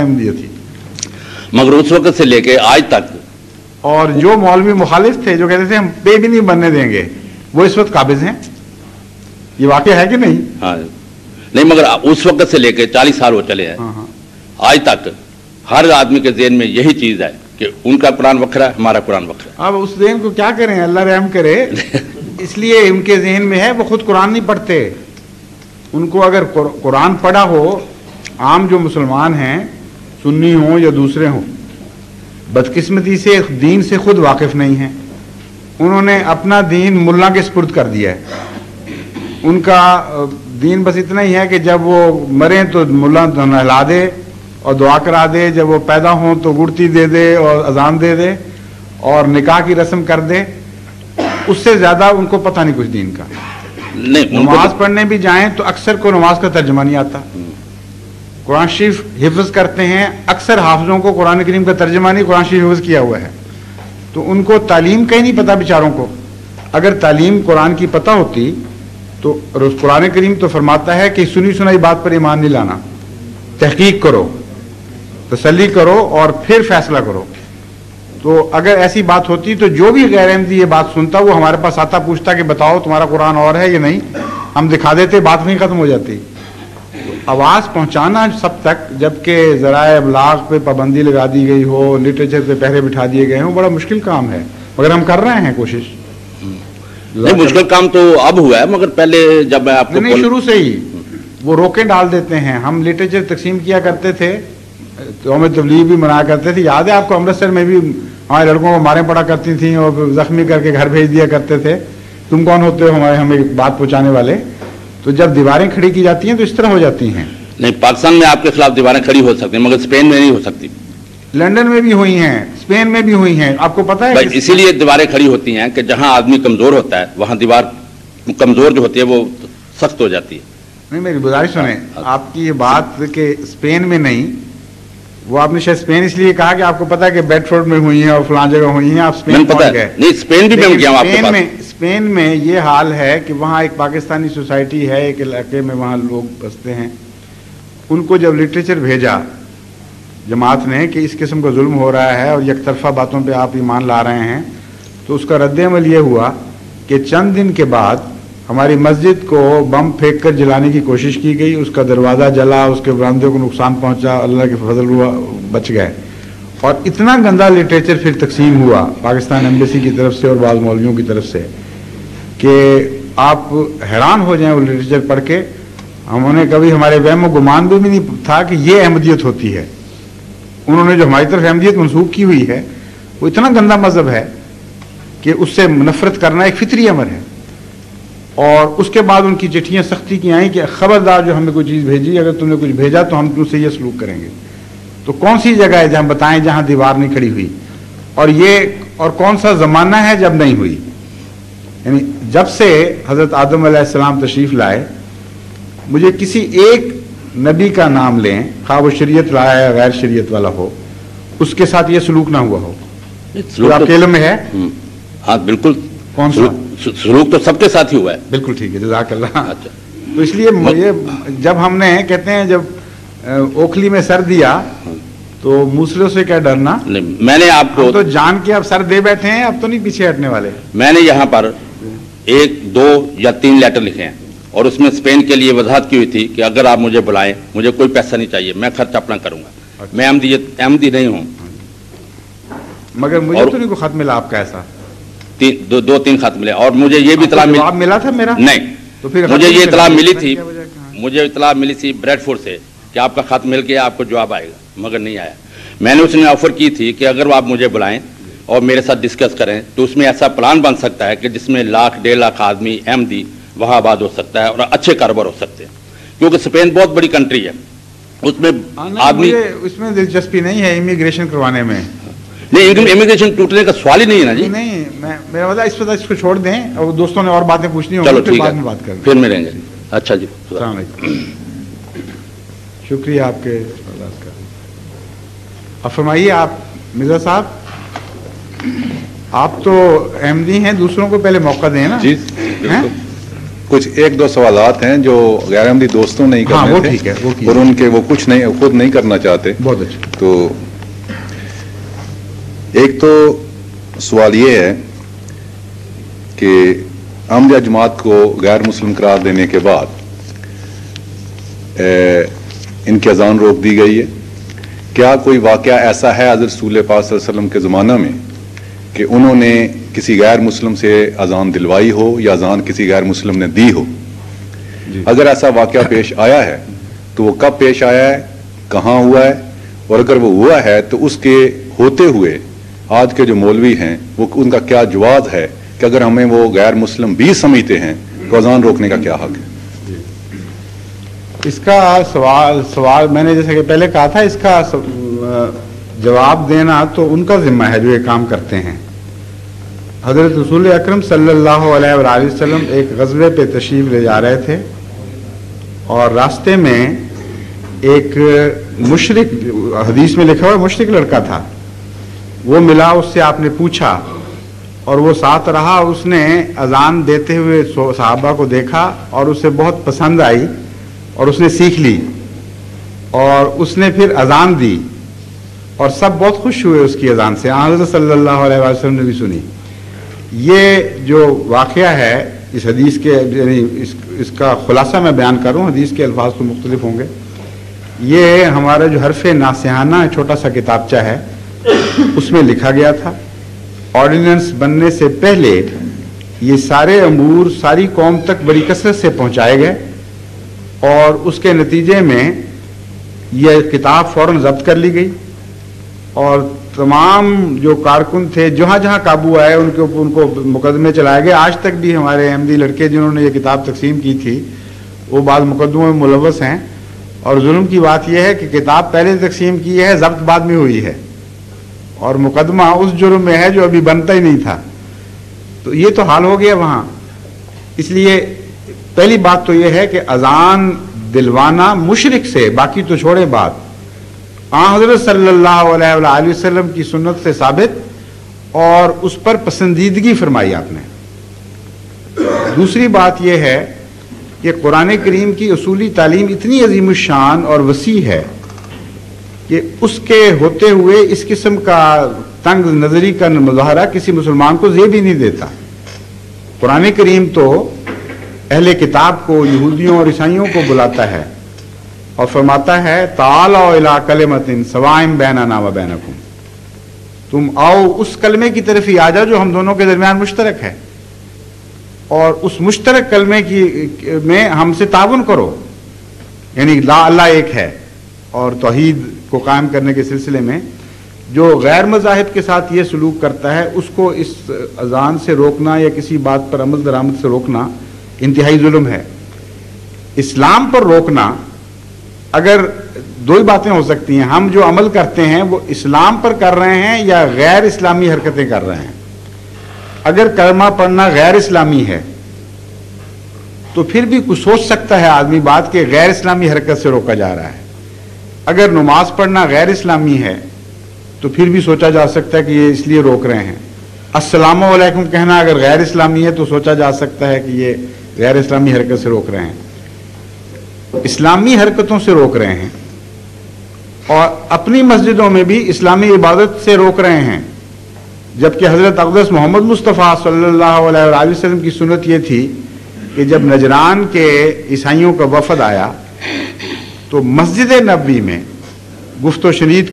احمدیت تھی. مگر اس وقت سے لے کے آج تک اور جو مولوی مخالف تھے جو کہتے تھے ہم پہ بھی نہیں بننے دیں گے, وہ اس وقت قابض ہیں. یہ واقعہ ہے کہ نہیں؟ ہاں نہیں, مگر اس وقت سے لے کے 40 سال وہ چلے ہیں, آج تک ہر آدمی کے ذہن میں یہی چیز ہے کہ ان کا قرآن وکھرا ہے, ہمارا قرآن وکھرا ہے. اب اس ذہن کو کیا کریں, اللہ رحم کرے. اس لیے ان کے ذہن میں ہے وہ خود قرآن نہیں پڑھتے. ان کو اگر قرآن پڑھا ہو, عام جو مسلمان ہیں سنی ہوں یا دوسرے ہوں, بدقسمتی سے دین سے خود واقف نہیں ہیں. انہوں نے اپنا دین ملا کے سپرد کر دیا ہے. ان کا دین بس اتنا ہی ہے کہ جب وہ مریں تو ملا نہلا دے اور دعا کرا دے, جب وہ پیدا ہوں تو گڑتی دے دے اور اذان دے دے اور نکاح کی رسم کر دے. اس سے زیادہ ان کو پتہ نہیں کچھ دین کا. نماز پڑھنے بھی جائیں تو اکثر کو نماز کا ترجمہ نہیں آتا. قرآن شریف حفظ کرتے ہیں, اکثر حافظوں کو قرآن کریم کا ترجمہ نہیں, قرآن شریف حفظ کیا ہوا ہے. تو ان کو تعلیم کا ہی نہیں پتہ بیچاروں کو. اگر تعلیم قرآن کی پتہ ہوتی تو قرآن کریم تو فرماتا ہے کہ سنی سنائی بات پر ایمان نہیں لانا, تحقیق کرو, تسلی کرو اور پھر فیصلہ کرو. تو اگر ایسی بات ہوتی تو جو بھی غیر احمدی یہ بات سنتا وہ ہمارے پاس آتا, پوچھتا کہ بتاؤ تمہارا قرآن اور ہے یا نہیں, ہم دکھا دیتے, بات نہیں ختم ہو جاتی. آواز پہنچانا سب تک, جبکہ ذرائع ابلاغ پہ پابندی لگا دی گئی ہو, لٹریچر پہ پہرے بٹھا دیے گئے ہوں, بڑا مشکل کام ہے. مگر ہم کر رہے ہیں کوشش. نہیں, مشکل کام تو اب ہوا ہے, مگر پہلے جب میں آپ کو نہیں شروع سے ہی وہ روکیں ڈال دیتے ہیں. ہم لٹریچر تقسیم کیا کرتے تھے, یوم تبلیغ بھی منایا کرتے تھے. یاد ہے آپ کو امرتسر میں بھی ہمارے لڑکوں کو ماریں پڑا کرتی تھیں اور زخمی کر کے گھر بھیج دیا کرتے تھے. تم کون ہوتے ہو ہمیں بات پہنچانے والے؟ تو جب دیواریں کھڑی کی جاتی ہیں تو اس طرح ہو جاتی ہیں. نہیں, پاکستان میں آپ کے خلاف دیواریں کھڑی ہو سکتی ہیں, مگر اسپین میں نہیں ہو سکتی. لندن میں بھی ہوئی ہیں, اسپین میں بھی ہوئی ہیں. آپ کو پتا ہے اسی لیے دیواریں کھڑی ہوتی ہیں کہ جہاں آدمی کمزور ہوتا ہے وہاں دیوار کمزور جو ہوتی ہے وہ سخت ہو جاتی ہے. نہیں, میری گزارش سنیں, آپ کی یہ بات کہ اسپین میں نہیں, وہ آپ نے شاید اسپین اس لیے کہا کہ آپ کو پتا ہے کہ بیڈ فورڈ میں ہوئی ہیں اور فلاں جگہ ہوئی ہیں. آپ اسپین پہنچ گئے. نہیں, اسپین بھی میں گیا ہوں. آپ کے پاس اسپین میں یہ حال ہے کہ وہاں ایک پاکستانی سوسائٹی ہے, ایک علاقے میں وہاں لوگ بستے ہیں. ان کو جب لٹریچر بھیجا جماعت نے کہ اس قسم کا ظلم ہو رہا ہے اور یک طرفہ باتوں پہ آپ ایمان لا رہے ہیں, تو اس کا رد عمل یہ ہوا کہ چند دن کے بعد ہماری مسجد کو بم پھینک کر جلانے کی کوشش کی گئی. اس کا دروازہ جلا, اس کے برآمدے کو نقصان پہنچا, اللہ کے فضل ہوا بچ گئے. اور اتنا گندا لٹریچر پھر تقسیم ہوا پاکستان ایمبیسی کی طرف سے اور بعض مولویوں کی طرف سے کہ آپ حیران ہو جائیں وہ لٹریچر پڑھ کے. ہموں نے کبھی ہمارے وہم و گمان بھی نہیں تھا کہ یہ احمدیت ہوتی ہے. انہوں نے جو ہماری طرف احمدیت منسوخ کی ہوئی ہے وہ اتنا گندا مذہب ہے کہ اس سے نفرت کرنا ایک فطری امر ہے. اور اس کے بعد ان کی چٹھیاں سختی کی آئیں کہ خبردار جو ہمیں کوئی چیز بھیجی, اگر تم نے کچھ بھیجا تو ہم تم سے یہ سلوک کریں گے. تو کون سی جگہ ہے جہاں بتائیں جہاں دیوار نہیں کھڑی ہوئی, اور کون سا زمانہ ہے جب نہیں ہوئی. یعنی جب سے حضرت آدم علیہ السلام تشریف لائے, مجھے کسی ایک نبی کا نام لیں, خواہ وہ شریعت لایا یا غیر شریعت والا ہو, اس کے ساتھ یہ سلوک نہ ہوا ہو. آپ کے علم میں ہے؟ ہاں بالکل. کون سا سلوک تو سب کے ساتھ ہی ہوا ہے. بالکل ٹھیک ہے, جزاک اللہ. تو اس لیے جب ہم نے کہتے ہیں جب اوکھلی میں سر دیا تو موسلوں سے کیا ڈرنا. میں نے آپ کو تو جان کے اب سر دے بیٹھے ہیں, اب تو نہیں پیچھے ہٹنے والے. میں نے یہاں پر 1, 2 یا 3 لیٹر لکھے ہیں اور اس میں اسپین کے لیے وضاحت کی ہوئی تھی کہ اگر آپ مجھے بلائیں, مجھے کوئی پیسہ نہیں چاہیے, میں خرچ اپنا کروں گا. میں احمدی نہیں ہوں. مگر مجھے تو نہیں کوئی خط ملا آپ کا ایسا. 2-3 خط ملے اور مجھے یہ بھی اطلاع ملا تھا میرا. نہیں, تو پھر مجھے یہ اطلاع ملی تھی, مجھے اطلاع ملی تھی بریڈ فورڈ سے کہ آپ کا خط مل گیا, آپ کو جواب آئے گا, مگر نہیں آیا. میں نے اس نے آفر کی تھی کہ اگر آپ مجھے بلائیں اور میرے ساتھ ڈسکس کریں تو اس میں ایسا پلان بن سکتا ہے کہ جس میں 1,00,000-1.5 لاکھ آدمی احمدی وہاں آباد ہو سکتا ہے اور اچھے کاروبار ہو سکتے ہیں, کیونکہ اسپین بہت بڑی کنٹری ہے. اس میں آدمی اس میں دلچسپی نہیں ہے امیگریشن کروانے میں. نہیں, امیگریشن ٹوٹنے کا سوال ہی نہیں ہے نا جی. نہیں, میرا مطلب اس کو چھوڑ دیں, اور دوستوں نے اور باتیں پوچھنی ہوں. چلو ٹھیک ہے, بات کریں, پھر ملیں گے. اچھا جی, السلام علیکم. شکریہ آپ کے. اب فرمائیے آپ مرزا صاحب, آپ تو احمدی ہیں, دوسروں کو پہلے موقع دیں نا. جی بالکل. کچھ ایک دو سوالات ہیں جو غیر احمدی دوستوں نہیں کرنے تھے، ٹھیک ہے، اور ان کے وہ کچھ نہیں خود نہیں کرنا چاہتے. بہت اچھا. تو ایک تو سوال یہ ہے کہ احمدیہ جماعت کو غیر مسلم قرار دینے کے بعد ان کی اذان روک دی گئی ہے. کیا کوئی واقعہ ایسا ہے حضرت رسول پاک صلی اللہ علیہ وسلم کے زمانہ میں کہ انہوں نے کسی غیر مسلم سے اذان دلوائی ہو یا اذان کسی غیر مسلم نے دی ہو؟ اگر ایسا واقعہ پیش آیا ہے تو وہ کب پیش آیا ہے، کہاں ہوا ہے، اور اگر وہ ہوا ہے تو اس کے ہوتے ہوئے آج کے جو مولوی ہیں وہ ان کا کیا جواز ہے کہ اگر ہمیں وہ غیر مسلم بھی سمجھتے ہیں تو اذان روکنے کا کیا حق ہے؟ اس کا سوال میں نے جیسا کہ پہلے کہا تھا، اس کا جواب دینا تو ان کا ذمہ ہے جو یہ کام کرتے ہیں. حضرت رسول اکرم صلی اللہ علیہ وآلہ وسلم ایک غزوے پہ تشریف لے جا رہے تھے، اور راستے میں ایک مشرک، حدیث میں لکھا ہوا مشرک لڑکا تھا، وہ ملا، اس سے آپ نے پوچھا اور وہ ساتھ رہا. اس نے اذان دیتے ہوئے صحابہ کو دیکھا اور اسے بہت پسند آئی اور اس نے سیکھ لی، اور اس نے پھر اذان دی اور سب بہت خوش ہوئے اس کی اذان سے. حضرت صلی اللہ علیہ وسلم نے بھی سنی. یہ جو واقعہ ہے اس حدیث کے، یعنی اس کا خلاصہ میں بیان کروں، حدیث کے الفاظ تو مختلف ہوں گے. یہ ہمارا جو حرف ناصحانہ چھوٹا سا کتابچہ ہے اس میں لکھا گیا تھا. آرڈیننس بننے سے پہلے یہ سارے امور ساری قوم تک بڑی کثرت سے پہنچائے گئے، اور اس کے نتیجے میں یہ کتاب فوراً ضبط کر لی گئی، اور تمام جو کارکن تھے جہاں جہاں قابو آئے ان کو مقدمے چلائے گئے. آج تک بھی ہمارے احمدی لڑکے جنہوں نے یہ کتاب تقسیم کی تھی وہ بعض مقدموں میں ملوث ہیں. اور ظلم کی بات یہ ہے کہ کتاب پہلے تقسیم کی ہے، ضبط بعد میں ہوئی ہے، اور مقدمہ اس جرم میں ہے جو ابھی بنتا ہی نہیں تھا. تو یہ تو حال ہو گیا وہاں. اس لیے پہلی بات تو یہ ہے کہ اذان دلوانا مشرک سے، باقی تو چھوڑے بات، حضرت صلی اللہ علیہ وآلہ وسلم کی سنت سے ثابت، اور اس پر پسندیدگی فرمائی آپ نے. دوسری بات یہ ہے کہ قرآن کریم کی اصولی تعلیم اتنی عظیم الشان اور وسیع ہے کہ اس کے ہوتے ہوئے اس قسم کا تنگ نظری کا مظاہرہ کسی مسلمان کو زیب ہی نہیں دیتا. قرآن کریم تو اہل کتاب کو، یہودیوں اور عیسائیوں کو بلاتا ہے اور فرماتا ہے تعالوا الی کلمۃ سواء بیننا و بینکم، تم آؤ اس کلمے کی طرف ہی آ جاؤ جو ہم دونوں کے درمیان مشترک ہے، اور اس مشترک کلمے میں ہم سے تعاون کرو. یعنی لا اللہ ایک ہے، اور توحید کو قائم کرنے کے سلسلے میں جو غیر مذاہب کے ساتھ یہ سلوک کرتا ہے اس کو اس اذان سے روکنا یا کسی بات پر عمل درآمد سے روکنا انتہائی ظلم ہے. اسلام پر روکنا، اگر دو ہی باتیں ہو سکتی ہیں، ہم جو عمل کرتے ہیں وہ اسلام پر کر رہے ہیں یا غیر اسلامی حرکتیں کر رہے ہیں. اگر کلمہ پڑھنا غیر اسلامی ہے تو پھر بھی کچھ سوچ سکتا ہے آدمی بات کہ غیر اسلامی حرکت سے روکا جا رہا ہے. اگر نماز پڑھنا غیر اسلامی ہے تو پھر بھی سوچا جا سکتا ہے کہ یہ اس لیے روک رہے ہیں. السلام علیکم کہنا اگر غیر اسلامی ہے تو سوچا جا سکتا ہے کہ یہ غیر اسلامی حرکت سے روک رہے ہیں. اسلامی حرکتوں سے روک رہے ہیں، اور اپنی مسجدوں میں بھی اسلامی عبادت سے روک رہے ہیں، جبکہ حضرت اقدس محمد مصطفیٰ صلی اللہ علیہ وآلہ وسلم کی سنت یہ تھی کہ جب نجران کے عیسائیوں کا وفد آیا تو مسجد نبوی میں گفت و شنید